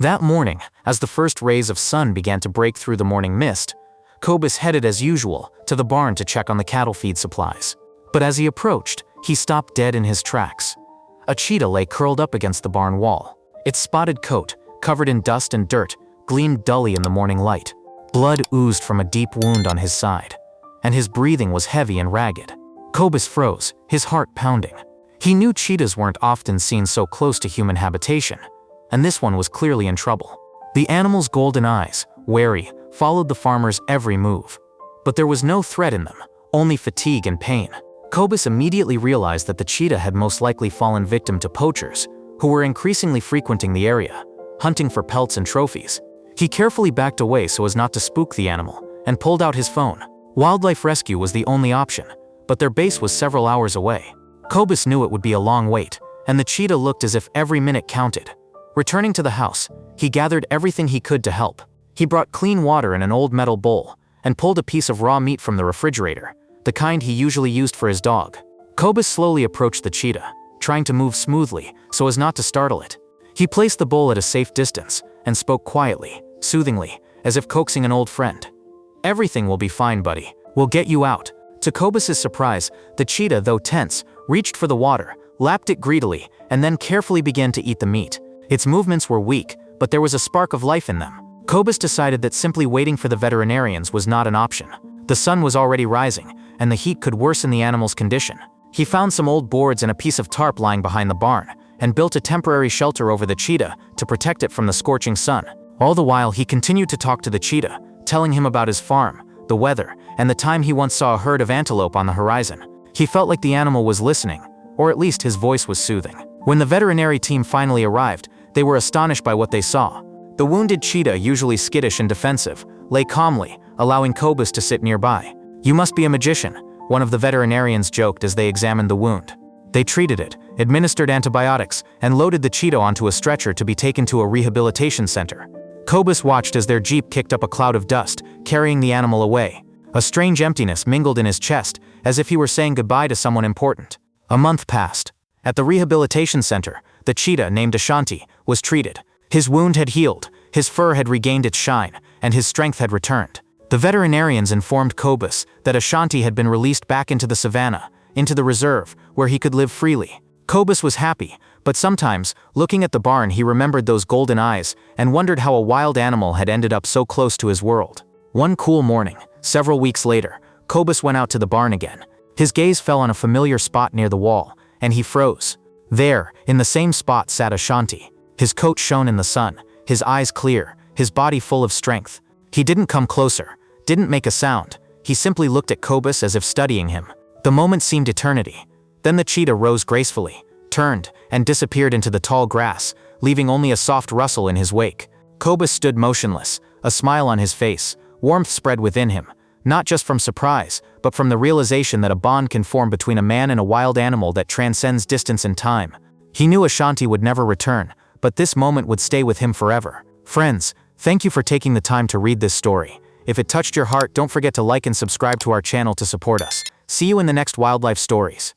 That morning, as the first rays of sun began to break through the morning mist, Cobus headed as usual to the barn to check on the cattle feed supplies. But as he approached, he stopped dead in his tracks. A cheetah lay curled up against the barn wall. Its spotted coat, covered in dust and dirt, gleamed dully in the morning light. Blood oozed from a deep wound on his side, and his breathing was heavy and ragged. Cobus froze, his heart pounding. He knew cheetahs weren't often seen so close to human habitation, and this one was clearly in trouble. The animal's golden eyes, wary, followed the farmer's every move. But there was no threat in them, only fatigue and pain. Cobus immediately realized that the cheetah had most likely fallen victim to poachers, who were increasingly frequenting the area, hunting for pelts and trophies. He carefully backed away so as not to spook the animal, and pulled out his phone. Wildlife rescue was the only option, but their base was several hours away. Cobus knew it would be a long wait, and the cheetah looked as if every minute counted. Returning to the house, he gathered everything he could to help. He brought clean water in an old metal bowl, and pulled a piece of raw meat from the refrigerator, the kind he usually used for his dog. Cobus slowly approached the cheetah, trying to move smoothly so as not to startle it. He placed the bowl at a safe distance and spoke quietly, soothingly, as if coaxing an old friend. "Everything will be fine, buddy. We'll get you out." To Cobus's surprise, the cheetah, though tense, reached for the water, lapped it greedily, and then carefully began to eat the meat. Its movements were weak, but there was a spark of life in them. Cobus decided that simply waiting for the veterinarians was not an option. The sun was already rising, and the heat could worsen the animal's condition. He found some old boards and a piece of tarp lying behind the barn, and built a temporary shelter over the cheetah to protect it from the scorching sun. All the while, he continued to talk to the cheetah, telling him about his farm, the weather, and the time he once saw a herd of antelope on the horizon. He felt like the animal was listening, or at least his voice was soothing. When the veterinary team finally arrived, they were astonished by what they saw. The wounded cheetah, usually skittish and defensive, lay calmly, allowing Cobus to sit nearby. "You must be a magician," one of the veterinarians joked as they examined the wound. They treated it, administered antibiotics, and loaded the cheetah onto a stretcher to be taken to a rehabilitation center. Cobus watched as their jeep kicked up a cloud of dust, carrying the animal away. A strange emptiness mingled in his chest, as if he were saying goodbye to someone important. A month passed. At the rehabilitation center, the cheetah, named Ashanti, was treated. His wound had healed, his fur had regained its shine, and his strength had returned. The veterinarians informed Cobus that Ashanti had been released back into the savannah, into the reserve, where he could live freely. Cobus was happy, but sometimes, looking at the barn, he remembered those golden eyes and wondered how a wild animal had ended up so close to his world. One cool morning, several weeks later, Cobus went out to the barn again. His gaze fell on a familiar spot near the wall, and he froze. There, in the same spot, sat Ashanti. His coat shone in the sun, his eyes clear, his body full of strength. He didn't come closer, didn't make a sound. He simply looked at Cobus as if studying him. The moment seemed eternity. Then the cheetah rose gracefully, turned, and disappeared into the tall grass, leaving only a soft rustle in his wake. Cobus stood motionless, a smile on his face. Warmth spread within him, not just from surprise, but from the realization that a bond can form between a man and a wild animal that transcends distance and time. He knew Ashanti would never return, but this moment would stay with him forever. Friends, thank you for taking the time to read this story. If it touched your heart, don't forget to like and subscribe to our channel to support us. See you in the next wildlife stories.